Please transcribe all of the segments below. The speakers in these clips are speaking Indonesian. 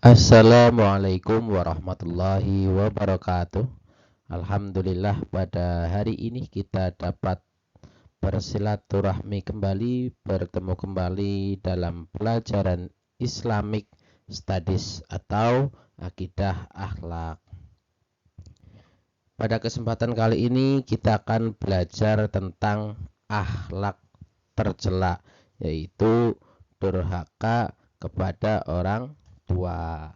Assalamualaikum warahmatullahi wabarakatuh. Alhamdulillah pada hari ini kita dapat bersilaturahmi kembali, bertemu kembali dalam pelajaran Islamic Studies atau akidah akhlak. Pada kesempatan kali ini kita akan belajar tentang akhlak tercela, yaitu durhaka kepada orang tua.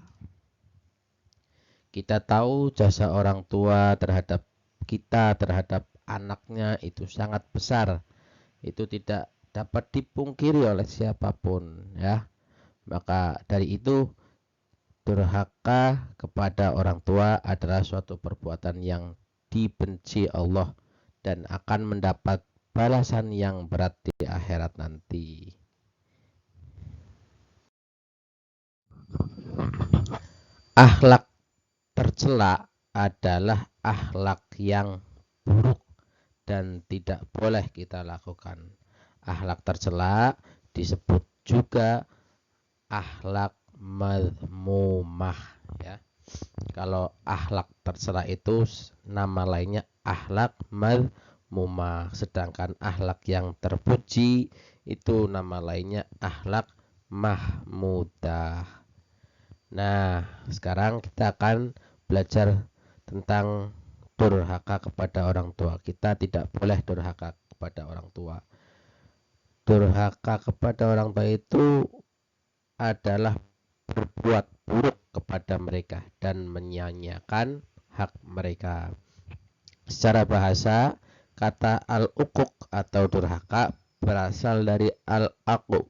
Kita tahu jasa orang tua terhadap kita, terhadap anaknya itu sangat besar. Itu tidak dapat dipungkiri oleh siapapun, ya. Maka dari itu durhaka kepada orang tua adalah suatu perbuatan yang dibenci Allah dan akan mendapat balasan yang berat di akhirat nanti. Akhlak tercela adalah akhlak yang buruk dan tidak boleh kita lakukan. Akhlak tercela disebut juga akhlak madmumah, ya. Kalau akhlak tercela itu nama lainnya akhlak madmumah, sedangkan akhlak yang terpuji itu nama lainnya akhlak mahmudah. Nah, sekarang kita akan belajar tentang durhaka kepada orang tua. Kita tidak boleh durhaka kepada orang tua. Durhaka kepada orang tua itu adalah berbuat buruk kepada mereka dan menyanyiakan hak mereka. Secara bahasa, kata al-uquq atau durhaka berasal dari al-aqu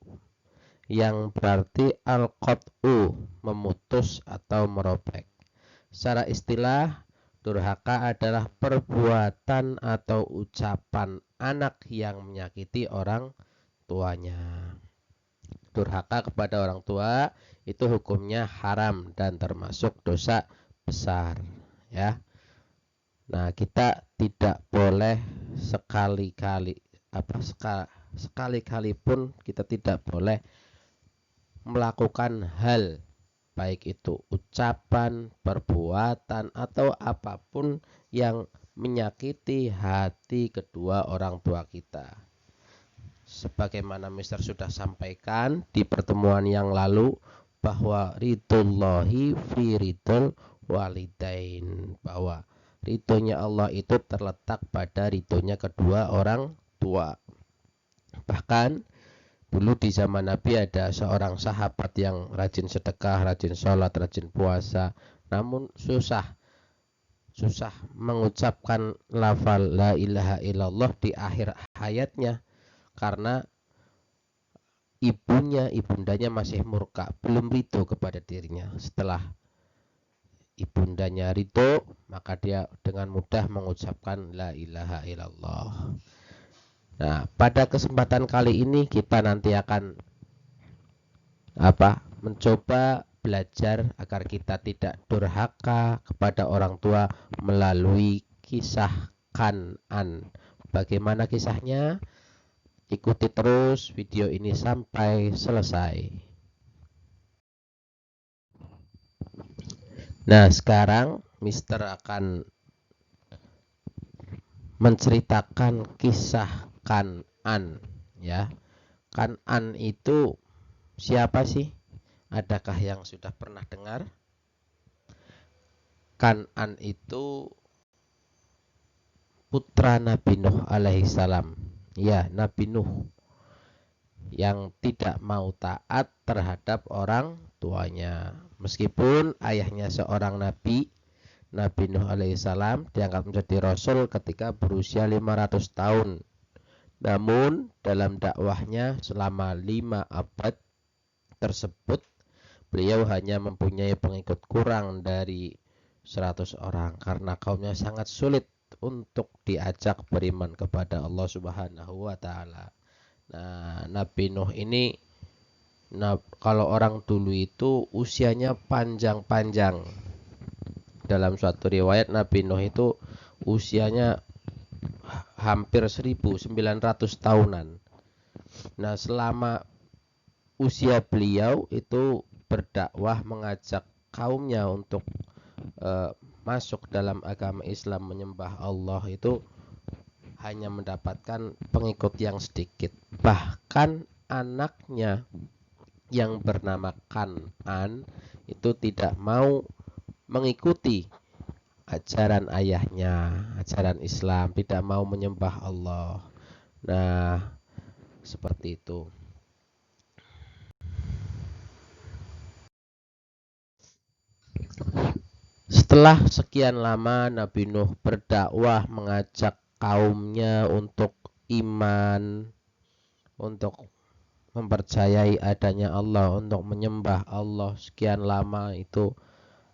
yang berarti al-qat'u, memutus atau merobek. Secara istilah, durhaka adalah perbuatan atau ucapan anak yang menyakiti orang tuanya. Durhaka kepada orang tua itu hukumnya haram dan termasuk dosa besar, ya. Nah, kita tidak boleh sekali-kali pun kita tidak boleh melakukan hal baik itu ucapan, perbuatan atau apapun yang menyakiti hati kedua orang tua kita. Sebagaimana Mister sudah sampaikan di pertemuan yang lalu bahwa ridhollahi fi ridhol walidain, bahwa ridhonya Allah itu terletak pada ridhonya kedua orang tua. Bahkan dulu di zaman Nabi ada seorang sahabat yang rajin sedekah, rajin sholat, rajin puasa, namun susah mengucapkan lafal la ilaha illallah di akhir hayatnya karena ibundanya masih murka, belum ridho kepada dirinya. Setelah ibundanya ridho, maka dia dengan mudah mengucapkan la ilaha illallah. Nah, pada kesempatan kali ini kita nanti akan mencoba belajar agar kita tidak durhaka kepada orang tua melalui kisah Kan'an. Bagaimana kisahnya? Ikuti terus video ini sampai selesai. Nah, sekarang Mister akan menceritakan kisah Kan'an, ya. Kan'an itu siapa sih? Adakah yang sudah pernah dengar? Kan'an itu putra Nabi Nuh alaihissalam. Ya, Nabi Nuh yang tidak mau taat terhadap orang tuanya. Meskipun ayahnya seorang nabi, Nabi Nuh alaihissalam diangkat menjadi rasul ketika berusia 500 tahun. Namun dalam dakwahnya selama 5 abad tersebut, beliau hanya mempunyai pengikut kurang dari 100 orang karena kaumnya sangat sulit untuk diajak beriman kepada Allah Subhanahu wa taala. Nah, Nabi Nuh ini kalau orang dulu itu usianya panjang-panjang. Dalam suatu riwayat Nabi Nuh itu usianya hampir 1900 tahunan. Nah, selama usia beliau itu berdakwah mengajak kaumnya untuk masuk dalam agama Islam, menyembah Allah, itu hanya mendapatkan pengikut yang sedikit. Bahkan anaknya yang bernama Kan'an itu tidak mau mengikuti ajaran ayahnya, ajaran Islam, tidak mau menyembah Allah. Nah, seperti itu. Setelah sekian lama Nabi Nuh berdakwah mengajak kaumnya untuk iman, untuk mempercayai adanya Allah, untuk menyembah Allah, sekian lama itu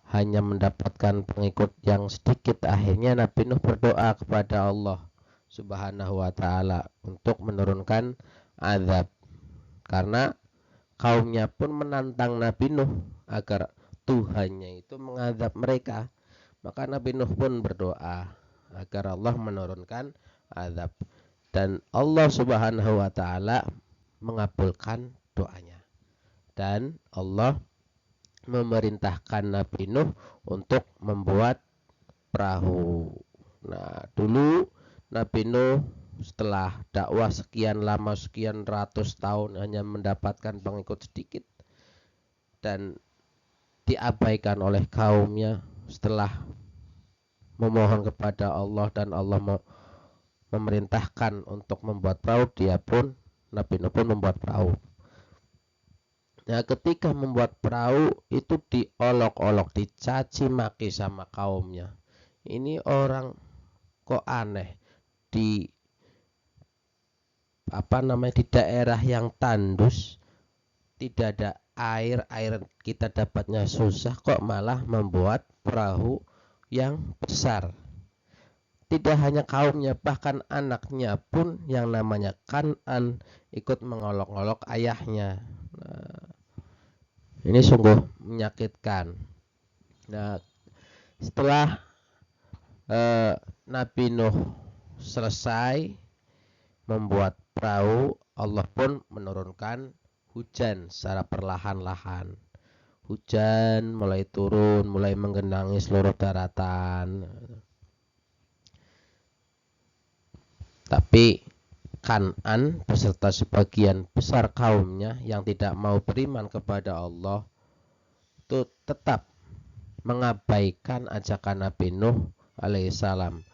hanya mendapatkan pengikut yang sedikit. Akhirnya Nabi Nuh berdoa kepada Allah Subhanahu wa taala untuk menurunkan azab, karena kaumnya pun menantang Nabi Nuh agar Tuhannya itu mengazab mereka. Maka Nabi Nuh pun berdoa agar Allah menurunkan azab, dan Allah Subhanahu wa taala mengabulkan doanya, dan Allah memerintahkan Nabi Nuh untuk membuat perahu. Nah, dulu Nabi Nuh setelah dakwah sekian lama, sekian ratus tahun, hanya mendapatkan pengikut sedikit dan diabaikan oleh kaumnya. Setelah memohon kepada Allah dan Allah memerintahkan untuk membuat perahu, Nabi Nuh pun membuat perahu. Nah, ketika membuat perahu itu diolok-olok, dicaci maki sama kaumnya. Ini orang kok aneh, di di daerah yang tandus, tidak ada air kita dapatnya susah, kok malah membuat perahu yang besar. Tidak hanya kaumnya, bahkan anaknya pun yang namanya Kan'an ikut mengolok-olok ayahnya. Nah, ini sungguh menyakitkan. Nah, setelah Nabi Nuh selesai membuat perahu, Allah pun menurunkan hujan secara perlahan-lahan. Hujan mulai turun, mulai menggenangi seluruh daratan. Tapi Kan'an beserta sebagian besar kaumnya yang tidak mau beriman kepada Allah itu tetap mengabaikan ajakan Nabi Nuh alaihissalam.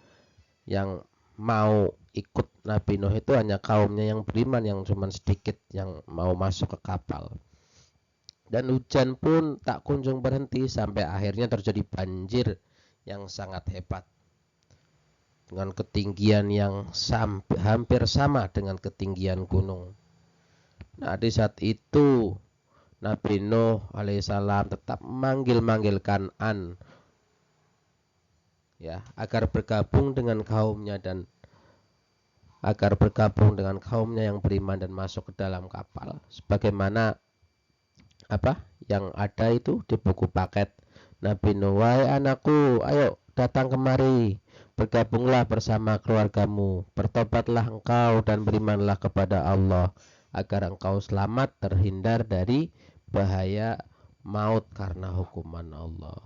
Yang mau ikut Nabi Nuh itu hanya kaumnya yang beriman, yang cuma sedikit yang mau masuk ke kapal. Dan hujan pun tak kunjung berhenti sampai akhirnya terjadi banjir yang sangat hebat, dengan ketinggian yang hampir sama dengan ketinggian gunung. Nah, di saat itu Nabi Nuh alaihissalam tetap memanggil Kan'an ya, agar bergabung dengan kaumnya yang beriman dan masuk ke dalam kapal, sebagaimana yang ada itu di buku paket Nabi Nuh. Wahai anakku, ayo datang kemari, bergabunglah bersama keluargamu, bertobatlah engkau dan berimanlah kepada Allah, agar engkau selamat terhindar dari bahaya maut karena hukuman Allah.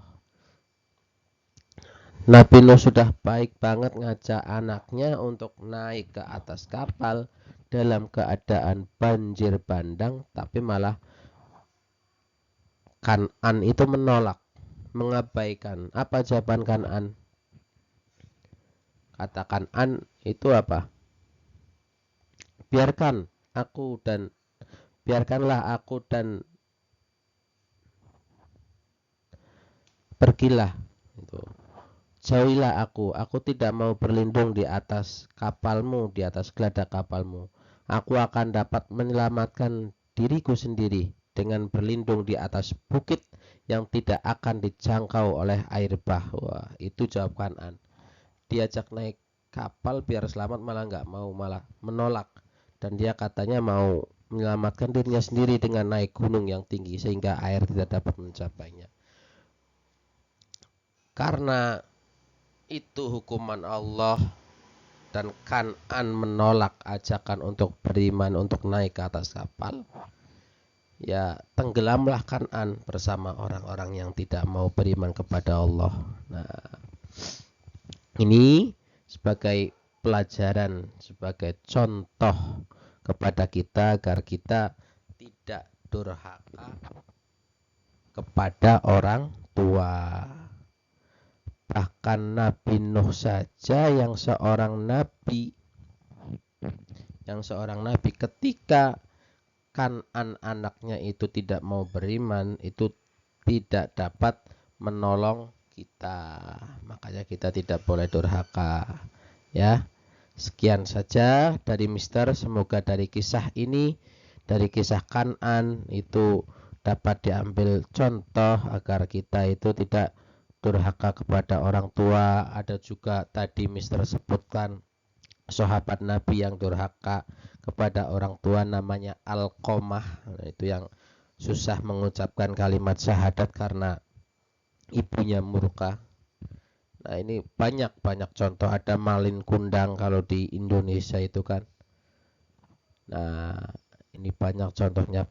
Nabi Nuh sudah baik banget ngajak anaknya untuk naik ke atas kapal dalam keadaan banjir bandang, tapi malah Kan'an itu menolak, mengabaikan. Apa jawaban Kan'an? Kata Kan'an itu apa? Biarkanlah aku dan pergilah. Itu. Jauhilah aku tidak mau berlindung di atas kapalmu, di atas geladak kapalmu. Aku akan dapat menyelamatkan diriku sendiri dengan berlindung di atas bukit yang tidak akan dijangkau oleh air bah. Wah, itu jawab Kan'an. Diajak naik kapal biar selamat malah nggak mau, malah menolak. Dan dia katanya mau menyelamatkan dirinya sendiri dengan naik gunung yang tinggi sehingga air tidak dapat mencapainya. Karena itu hukuman Allah dan Kan'an menolak ajakan untuk beriman, untuk naik ke atas kapal, ya tenggelamlah Kan'an bersama orang-orang yang tidak mau beriman kepada Allah. Nah, ini sebagai pelajaran, sebagai contoh kepada kita agar kita tidak durhaka kepada orang tua. Bahkan Nabi Nuh saja yang seorang nabi ketika Kan'an anaknya itu tidak mau beriman, itu tidak dapat menolong kita. Makanya kita tidak boleh durhaka. Ya. Sekian saja dari Mister. Semoga dari kisah ini, dari kisah Kan'an itu dapat diambil contoh agar kita itu tidak durhaka kepada orang tua. Ada juga tadi Mister sebutkan sahabat Nabi yang durhaka kepada orang tua, namanya Alqamah. Nah, itu yang susah mengucapkan kalimat syahadat karena ibunya murka. Nah, ini banyak contoh. Ada Malin Kundang kalau di Indonesia itu kan. Nah, ini banyak contohnya.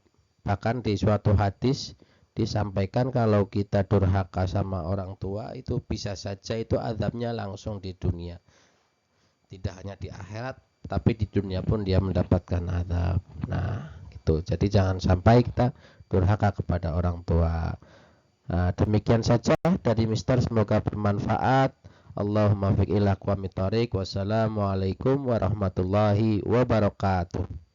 Bahkan di suatu hadis disampaikan kalau kita durhaka sama orang tua itu bisa saja itu azabnya langsung di dunia. Tidak hanya di akhirat, tapi di dunia pun dia mendapatkan azab. Nah, gitu. Jadi jangan sampai kita durhaka kepada orang tua. Nah, demikian saja dari Mister. Semoga bermanfaat. Allahumma fiq ila aqwamit thoriq. Wassalamualaikum warahmatullahi wabarakatuh.